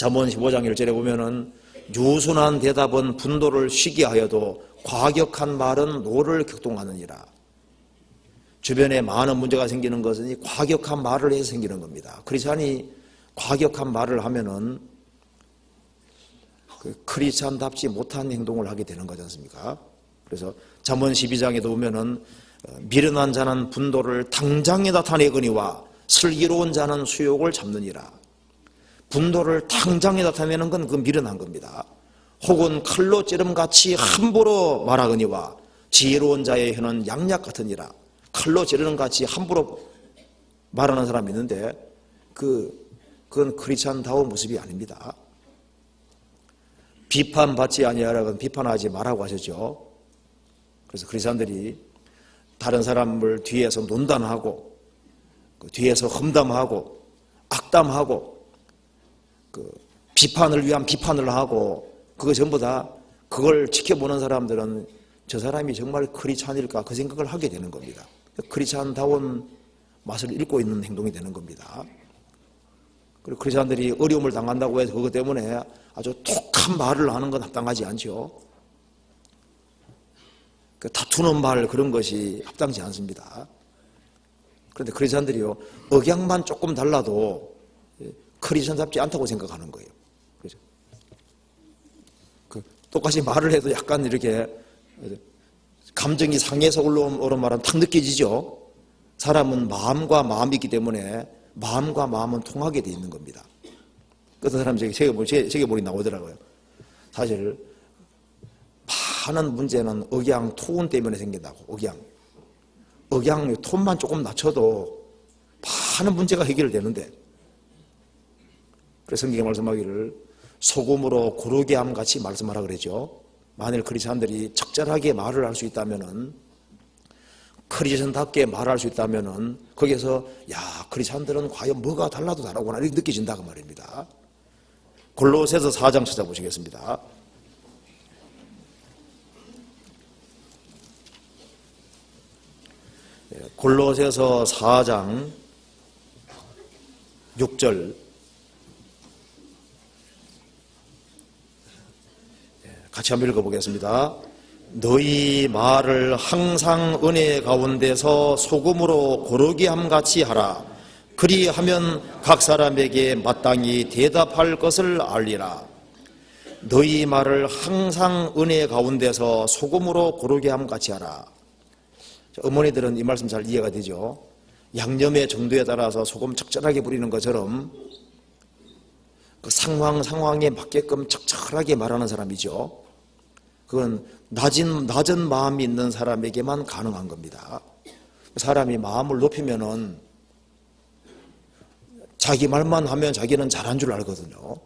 잠언 15장 1절에 보면은 유순한 대답은 분노를 쉬게 하여도 과격한 말은 노를 격동하느니라. 주변에 많은 문제가 생기는 것은 이 과격한 말을 해서 생기는 겁니다. 크리스찬이 과격한 말을 하면은 그 크리스찬답지 못한 행동을 하게 되는 거지 않습니까? 그래서 잠언 12장에도 보면은 미련한 자는 분노를 당장에 나타내거니와 슬기로운 자는 수욕을 잡느니라. 분노를 당장에 나타내는 건 그 미련한 겁니다. 혹은 칼로 찌름같이 함부로 말하거니와 지혜로운 자의 혀는 양약 같으니라. 칼로 찌르는 같이 함부로 말하는 사람이 있는데 그건 크리스찬다운 모습이 아닙니다. 비판받지 아니하라고 비판하지 말라고 하셨죠. 그래서 크리스찬들이 다른 사람을 뒤에서 논단하고 뒤에서 험담하고 악담하고 비판을 위한 비판을 하고 그거 전부 다 그걸 지켜보는 사람들은 저 사람이 정말 크리스찬일까 그 생각을 하게 되는 겁니다. 크리스찬다운 맛을 잃고 있는 행동이 되는 겁니다. 그리고 크리스찬들이 어려움을 당한다고 해서 그것 때문에 아주 톡한 말을 하는 건 합당하지 않죠. 다투는 말 그런 것이 합당치 않습니다. 그런데 크리스찬들이요 억양만 조금 달라도 크리스찬답지 않다고 생각하는 거예요. 그렇죠? 똑같이 말을 해도 약간 이렇게 감정이 상해서 올라오는 말은 탁 느껴지죠. 사람은 마음과 마음이 있기 때문에 마음과 마음은 통하게 돼 있는 겁니다. 어떤 사람 세계보리 나오더라고요. 사실 많은 문제는 억양, 톤 때문에 생긴다고. 억양 톤만 조금 낮춰도 많은 문제가 해결되는데, 그래서 성경에 말씀하기를 소금으로 고르게 함 같이 말씀하라 그랬죠. 만일 크리스찬들이 적절하게 말을 할 수 있다면은, 크리스찬답게 말할 수 있다면은 거기에서 야 크리스찬들은 과연 뭐가 달라도 다르구나 이렇게 느껴진다고 말입니다. 골로새서 4장 찾아보시겠습니다. 골로새서 4장 6절 같이 한번 읽어보겠습니다. 너희 말을 항상 은혜 가운데서 소금으로 고르게 함같이 하라. 그리하면 각 사람에게 마땅히 대답할 것을 알리라. 너희 말을 항상 은혜 가운데서 소금으로 고르게 함같이 하라. 어머니들은 이 말씀 잘 이해가 되죠. 양념의 정도에 따라서 소금 적절하게 부리는 것처럼 그 상황에 맞게끔 적절하게 말하는 사람이죠. 그건 낮은 마음이 있는 사람에게만 가능한 겁니다. 사람이 마음을 높이면은 자기 말만 하면 자기는 잘한 줄 알거든요.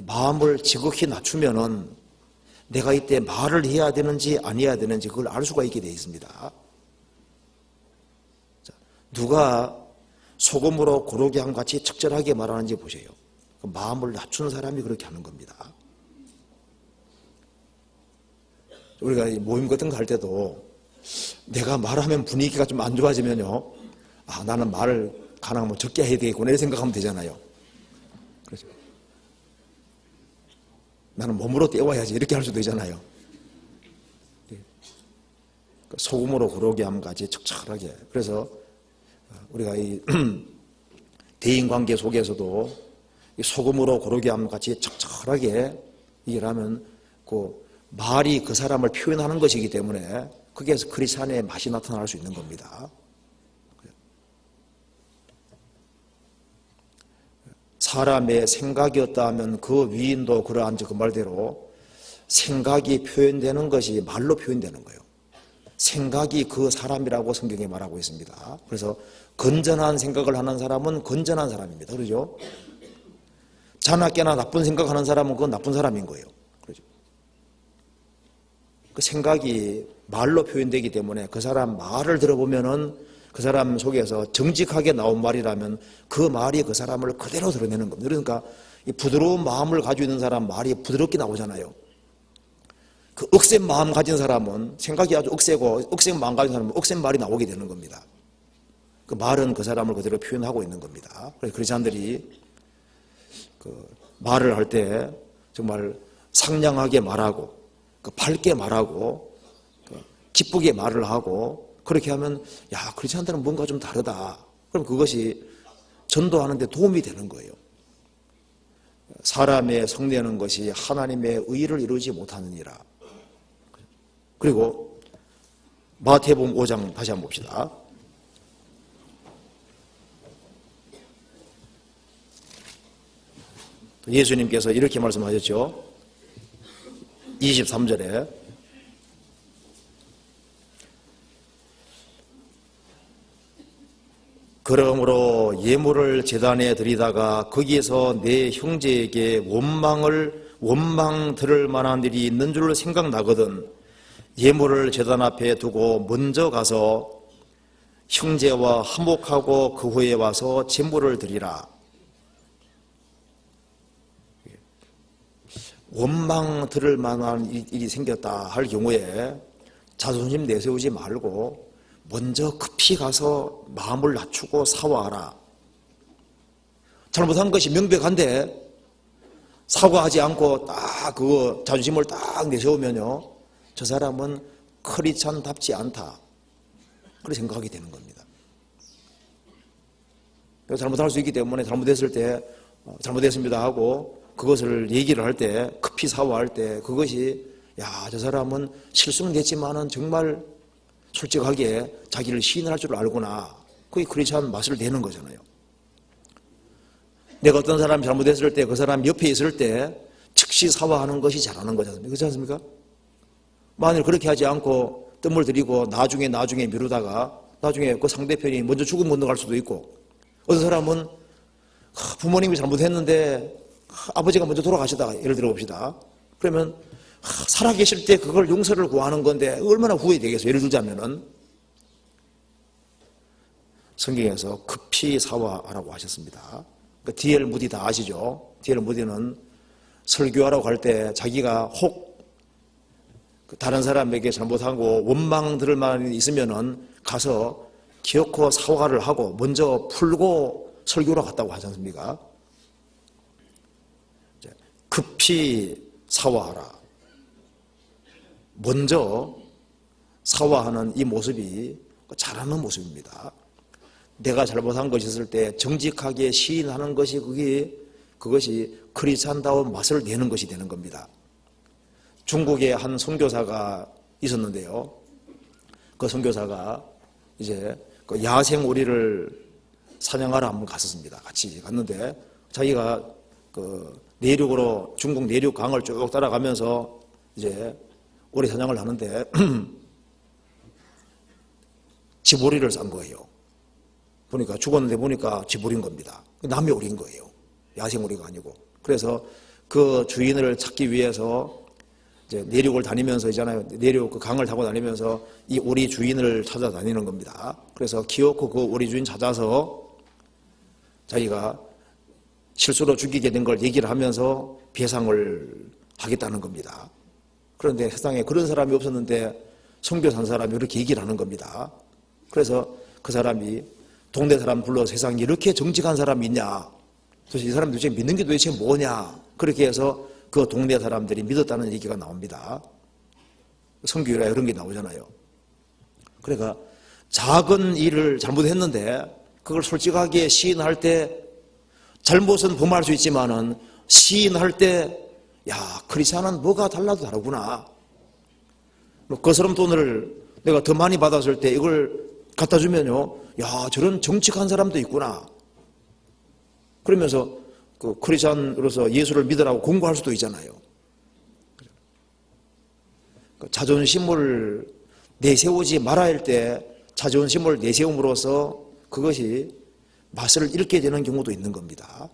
마음을 지극히 낮추면은 내가 이때 말을 해야 되는지 안 해야 되는지 그걸 알 수가 있게 되어 있습니다. 누가 소금으로 고르게 함 같이 적절하게 말하는지 보세요. 마음을 낮춘 사람이 그렇게 하는 겁니다. 우리가 모임 같은 거 할 때도 내가 말하면 분위기가 좀 안 좋아지면요, 아 나는 말을 가능하면 적게 해야 되겠구나 이렇게 생각하면 되잖아요. 그렇죠? 나는 몸으로 때워야지 이렇게 할 수도 되잖아요. 소금으로 고르게 함같이 적절하게. 그래서 우리가 이 대인관계 속에서도 소금으로 고르게 함같이 적절하게 일하면 그 말이 그 사람을 표현하는 것이기 때문에 거기에서 크리스찬의 맛이 나타날 수 있는 겁니다. 사람의 생각이었다 하면 그 위인도 그러한 그 말대로 생각이 표현되는 것이 말로 표현되는 거예요. 생각이 그 사람이라고 성경에 말하고 있습니다. 그래서 건전한 생각을 하는 사람은 건전한 사람입니다. 그렇죠? 자나깨나 나쁜 생각하는 사람은 그건 나쁜 사람인 거예요. 그렇죠? 그 생각이 말로 표현되기 때문에 그 사람 말을 들어보면은 그 사람 속에서 정직하게 나온 말이라면 그 말이 그 사람을 그대로 드러내는 겁니다. 그러니까 이 부드러운 마음을 가지고 있는 사람 말이 부드럽게 나오잖아요. 그 억센 마음 가진 사람은 생각이 아주 억세고 억센 마음 가진 사람은 억센 말이 나오게 되는 겁니다. 그 말은 그 사람을 그대로 표현하고 있는 겁니다. 그래서 크리스찬들이 말을 할 때 정말 상냥하게 말하고 밝게 말하고 기쁘게 말을 하고 그렇게 하면 야 크리스찬들은 뭔가 좀 다르다. 그럼 그것이 전도하는 데 도움이 되는 거예요. 사람의 성내는 것이 하나님의 의를 이루지 못하느니라. 그리고 마태복음 5장 다시 한번 봅시다. 예수님께서 이렇게 말씀하셨죠. 23절에 그러므로 예물을 제단에 드리다가 거기에서 내 형제에게 원망 들을 만한 일이 있는 줄 생각나거든 예물을 제단 앞에 두고 먼저 가서 형제와 화목하고 그 후에 와서 제물을 드리라. 원망 들을 만한 일이 생겼다 할 경우에 자존심 내세우지 말고 먼저 급히 가서 마음을 낮추고 사과하라. 잘못한 것이 명백한데 사과하지 않고 딱 그거 자존심을 딱 내세우면요 저 사람은 크리스찬답지 않다 그렇게 생각하게 되는 겁니다. 잘못할 수 있기 때문에 잘못했을 때 잘못했습니다 하고 그것을 얘기를 할 때 급히 사과할 때 그것이 야 저 사람은 실수는 됐지만은 정말 솔직하게 자기를 시인할 줄 알구나. 그게 크리스찬 맛을 내는 거잖아요. 내가 어떤 사람이 잘못했을 때 그 사람 옆에 있을 때 즉시 사과하는 것이 잘하는 거잖아요. 그렇지 않습니까? 만일 그렇게 하지 않고 뜸을 들이고 나중에 미루다가 나중에 그 상대편이 먼저 죽음 건너갈 수도 있고 어떤 사람은 부모님이 잘못했는데 아버지가 먼저 돌아가시다가 예를 들어 봅시다. 그러면 살아계실 때 그걸 용서를 구하는 건데 얼마나 후회되겠어요. 예를 들자면은 성경에서 급히 사과하라고 하셨습니다. 그러니까 D.L. 무디 다 아시죠? D.L. 무디는 설교하라고 할 때 자기가 혹 다른 사람에게 잘못하고 원망 들을 만한 일이 있으면은 가서 기어코 사과를 하고 먼저 풀고 설교로 갔다고 하지 않습니까? 급히 사과하라. 먼저 사과하는 이 모습이 잘하는 모습입니다. 내가 잘못한 것이 있을 때 정직하게 시인하는 것이 그것이 크리스찬다운 맛을 내는 것이 되는 겁니다. 중국에 한 선교사가 있었는데요. 그 선교사가 이제 그 야생 오리를 사냥하러 한번 갔었습니다. 같이 갔는데 자기가 그 내륙으로 중국 내륙 강을 쭉 따라가면서 이제 오리 사냥을 하는데 쥐보리를 싼 거예요. 보니까 죽었는데 보니까 쥐보리인 겁니다. 남의 오리인 거예요. 야생 오리가 아니고. 그래서 그 주인을 찾기 위해서 이제 내륙을 다니면서 있잖아요. 내륙 그 강을 타고 다니면서 이 오리 주인을 찾아다니는 겁니다. 그래서 기어코 그 오리 주인 찾아서 자기가 실수로 죽이게 된 걸 얘기를 하면서 배상을 하겠다는 겁니다. 그런데 세상에 그런 사람이 없었는데 선교 산 사람이 이렇게 얘기를 하는 겁니다. 그래서 그 사람이 동네 사람 불러 세상에 이렇게 정직한 사람이 있냐? 도대체 이 사람 도대체 믿는 게 도대체 뭐냐? 그렇게 해서 그 동네 사람들이 믿었다는 얘기가 나옵니다. 선교율에 이런 게 나오잖아요. 그러니까 작은 일을 잘못했는데 그걸 솔직하게 시인할 때 잘못은 범할 수 있지만은 시인할 때 야, 크리스찬은 뭐가 달라도 다르구나. 거스름 돈을 내가 더 많이 받았을 때 이걸 갖다 주면요. 야, 저런 정직한 사람도 있구나. 그러면서 그 크리스찬으로서 예수를 믿으라고 공부할 수도 있잖아요. 자존심을 내세우지 말아야 할 때 자존심을 내세움으로써 그것이 맛을 잃게 되는 경우도 있는 겁니다.